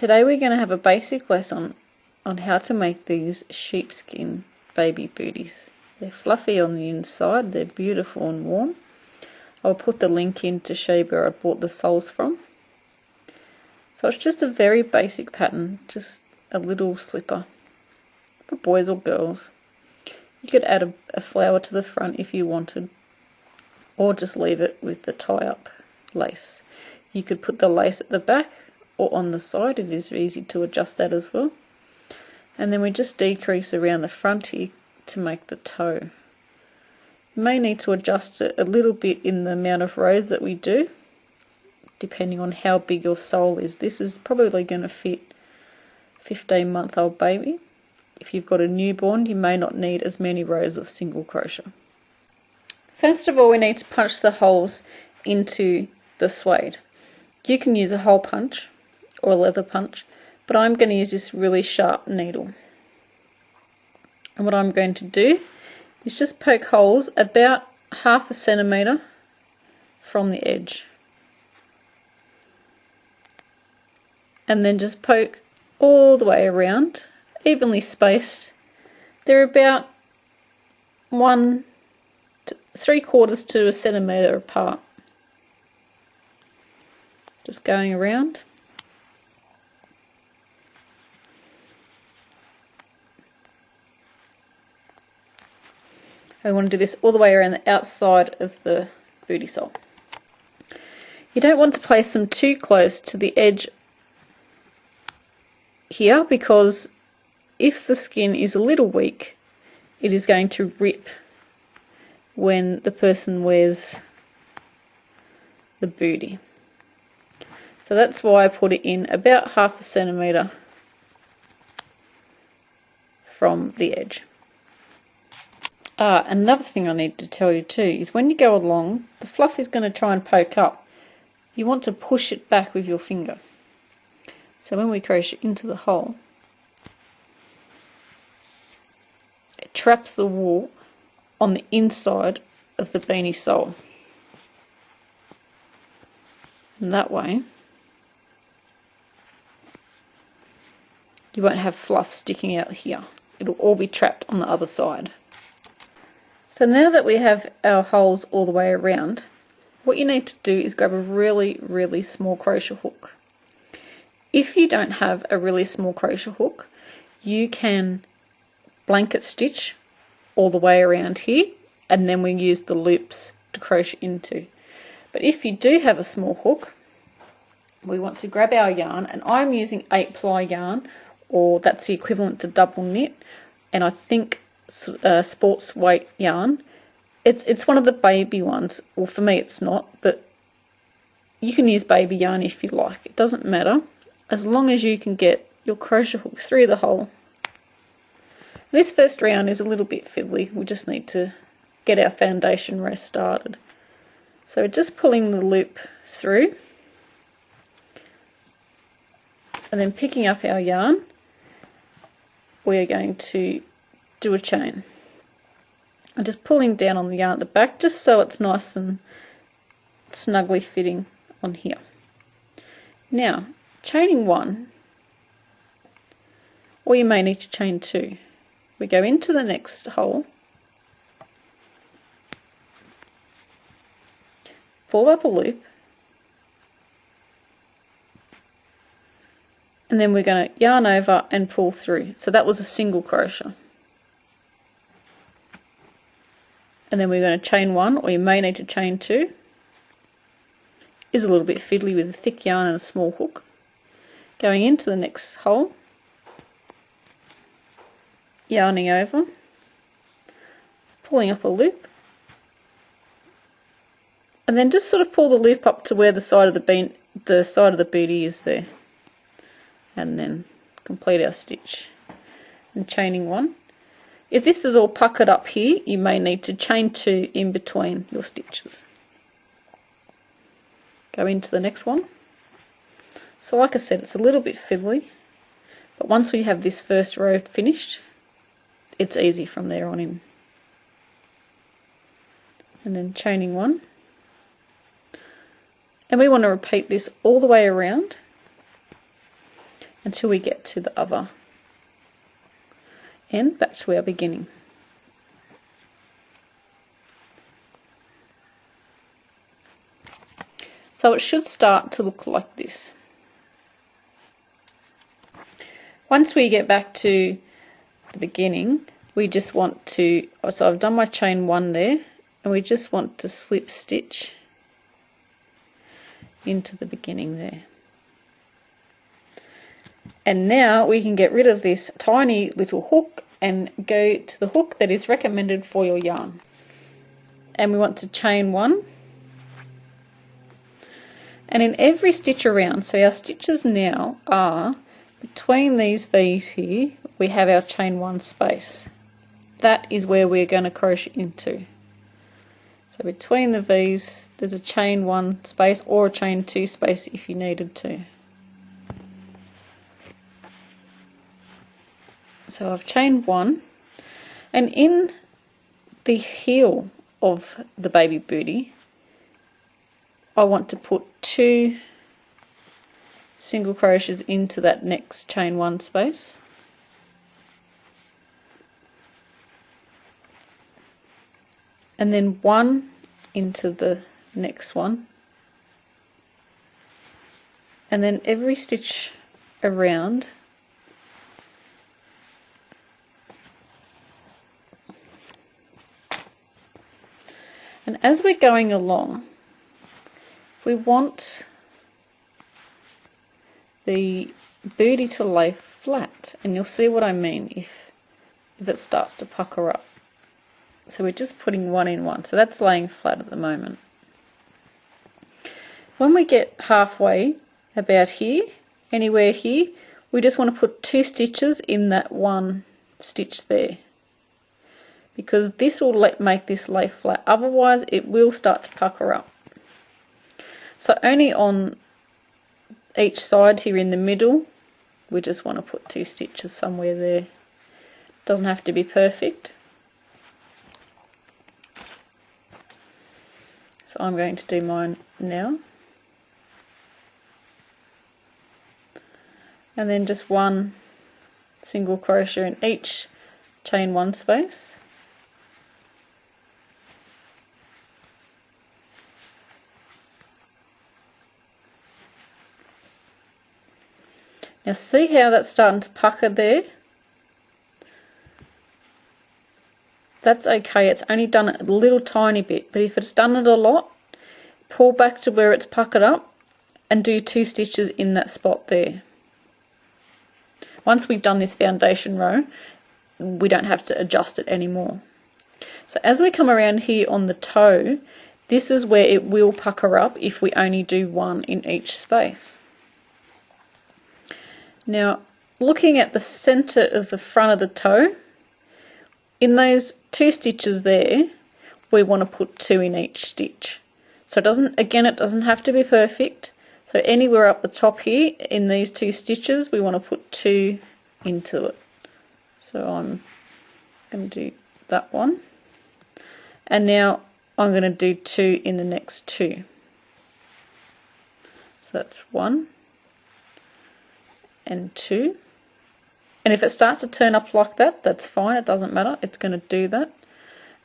Today we're going to have a basic lesson on how to make these sheepskin baby booties. They're fluffy on the inside, they're beautiful and warm. I'll put the link in to show you where I bought the soles from. So it's just a very basic pattern, just a little slipper for boys or girls. You could add a flower to the front if you wanted, or just leave it with the tie-up lace. You could put the lace at the back or on the side, it is easy to adjust that as well. And then we just decrease around the front here to make the toe. You may need to adjust it a little bit in the amount of rows that we do, depending on how big your sole is. This is probably going to fit a 15-month-old baby. If you've got a newborn, you may not need as many rows of single crochet. First of all, we need to punch the holes into the suede. You can use a hole punch or a leather punch, but I'm going to use this really sharp needle. And what I'm going to do is just poke holes about 1/2 centimetre from the edge. And then just poke all the way around, evenly spaced. They're about 1 3/4 to a centimetre apart. Just going around. I want to do this all the way around the outside of the booty sole. You don't want to place them too close to the edge here, because if the skin is a little weak, it is going to rip when the person wears the booty. So that's why I put it in about 1/2 centimetre from the edge. Another thing I need to tell you too is when you go along, the fluff is going to try and poke up. You want to push it back with your finger. So when we crochet into the hole, it traps the wool on the inside of the beanie sole. And that way, you won't have fluff sticking out here. It'll all be trapped on the other side. So now that we have our holes all the way around, what you need to do is grab a really, really small crochet hook. If you don't have a really small crochet hook, you can blanket stitch all the way around here, and then we use the loops to crochet into. But if you do have a small hook, we want to grab our yarn, and I'm using 8-ply yarn, or that's the equivalent to double knit, and I think sports weight yarn. It's one of the baby ones. Well, for me it's not, but you can use baby yarn if you like. It doesn't matter, as long as you can get your crochet hook through the hole. This first round is a little bit fiddly. We just need to get our foundation row started. So we're just pulling the loop through, and then picking up our yarn, we are going to do a chain. I'm just pulling down on the yarn at the back just so it's nice and snugly fitting on here. Now, chaining 1, or you may need to chain 2. We go into the next hole, pull up a loop, and then we're going to yarn over and pull through. So that was a single crochet. And then we're going to chain 1, or you may need to chain 2. Is a little bit fiddly with a thick yarn and a small hook. Going into the next hole, yarning over, pulling up a loop, and then just sort of pull the loop up to where the side of the booty is there, and then complete our stitch. And chaining 1. If this is all puckered up here, you may need to chain 2 in between your stitches. Go into the next one. So like I said, it's a little bit fiddly, but once we have this first row finished, it's easy from there on in. And then chaining 1. And we want to repeat this all the way around. until we get to the other end, back to our beginning. So it should start to look like this. Once we get back to the beginning, we just want to, so I've done my chain 1 there, and we just want to slip stitch into the beginning there. And now we can get rid of this tiny little hook and go to the hook that is recommended for your yarn. And we want to chain 1. And in every stitch around, so our stitches now are between these V's here, we have our chain 1 space. That is where we're going to crochet into. So between the V's, there's a chain 1 space or a chain 2 space if you needed to. So I've chained 1, and in the heel of the baby bootie, I want to put 2 single crochets into that next chain 1 space. And then 1 into the next one. And then every stitch around, and as we're going along, we want the bootie to lay flat, and you'll see what I mean if it starts to pucker up. So we're just putting 1 in 1, so that's laying flat at the moment. When we get halfway, about here, anywhere here, we just want to put 2 stitches in that 1 stitch there, because this will make this lay flat, otherwise it will start to pucker up. So only on each side here in the middle, we just want to put 2 stitches somewhere there. Doesn't have to be perfect. So I'm going to do mine now. And then just 1 single crochet in each chain 1 space. Now see how that's starting to pucker there? That's okay, it's only done it a little tiny bit, but if it's done it a lot, pull back to where it's puckered up and do 2 stitches in that spot there. Once we've done this foundation row, we don't have to adjust it anymore. So as we come around here on the toe, this is where it will pucker up if we only do 1 in each space. Now, looking at the center of the front of the toe, in those 2 stitches there, we want to put 2 in each stitch. So it doesn't have to be perfect. So anywhere up the top here, in these 2 stitches, we want to put 2 into it. So I'm going to do that one. And now I'm going to do 2 in the next 2. So that's 1 and 2. And if it starts to turn up like that, that's fine, it doesn't matter, it's going to do that.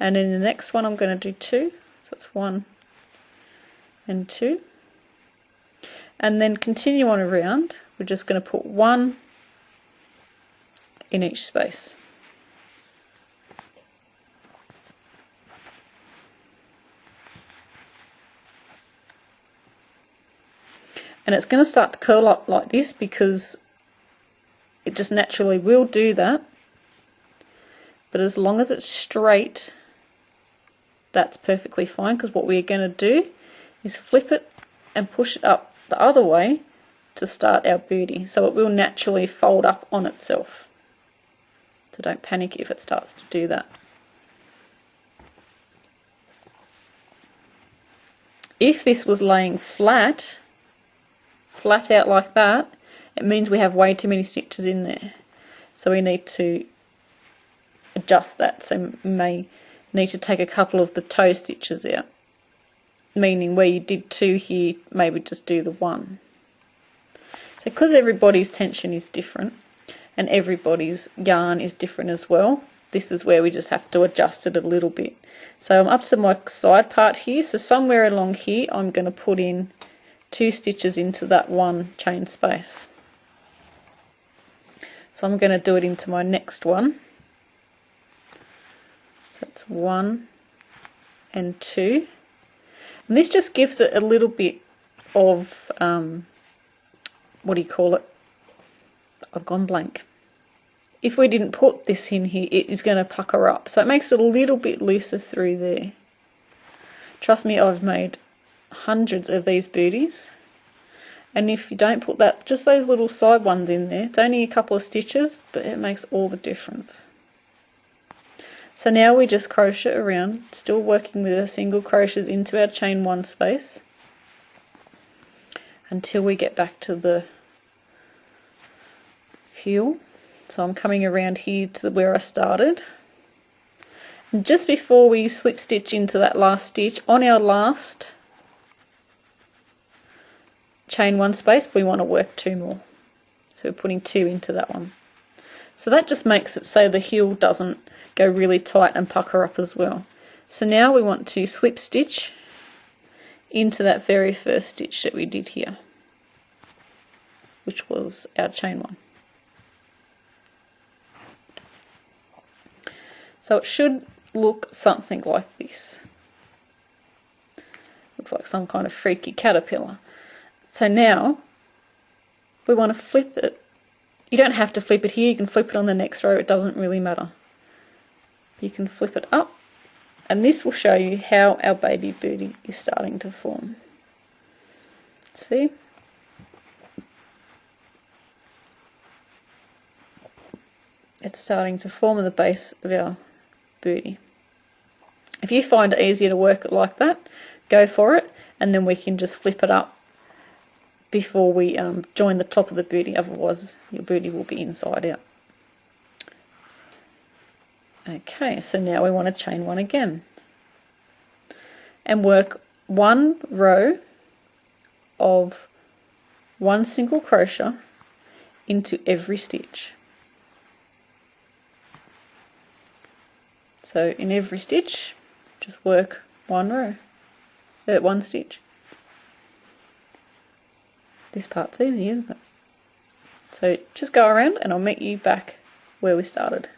And in the next one I'm going to do 2, so that's 1 and 2. And then continue on around, we're just going to put 1 in each space. And it's going to start to curl up like this because it just naturally will do that, but as long as it's straight, that's perfectly fine, because what we're going to do is flip it and push it up the other way to start our bootie, so it will naturally fold up on itself. So don't panic if it starts to do that. If this was laying flat out like that, it means we have way too many stitches in there. So we need to adjust that. So you may need to take a couple of the toe stitches out. Meaning where you did 2 here, maybe just do the 1. So because everybody's tension is different and everybody's yarn is different as well, this is where we just have to adjust it a little bit. So I'm up to my side part here, so somewhere along here I'm going to put in 2 stitches into that one chain space. So I'm going to do it into my next one. So that's 1 and 2. And this just gives it a little bit of, what do you call it? I've gone blank. If we didn't put this in here, it is going to pucker up. So it makes it a little bit looser through there. Trust me, I've made hundreds of these booties. And if you don't put that, just those little side ones in there, it's only a couple of stitches, but it makes all the difference. So now we just crochet around, still working with our single crochets into our chain 1 space until we get back to the heel. So I'm coming around here to where I started. And just before we slip stitch into that last stitch, on our last chain 1 space, we want to work 2 more. So we're putting 2 into that one. So that just makes it so the heel doesn't go really tight and pucker up as well. So now we want to slip stitch into that very first stitch that we did here, which was our chain 1. So it should look something like this. Looks like some kind of freaky caterpillar. So now we want to flip it. You don't have to flip it here, you can flip it on the next row, it doesn't really matter. You can flip it up, and this will show you how our baby booty is starting to form. See? It's starting to form at the base of our booty. If you find it easier to work it like that, go for it, and then we can just flip it up before we join the top of the booty, otherwise your booty will be inside out. Okay, so now we want to chain 1 again and work 1 row of 1 single crochet into every stitch. So in every stitch, just work 1 row, 1 stitch. This part's easy, isn't it? So just go around and I'll meet you back where we started.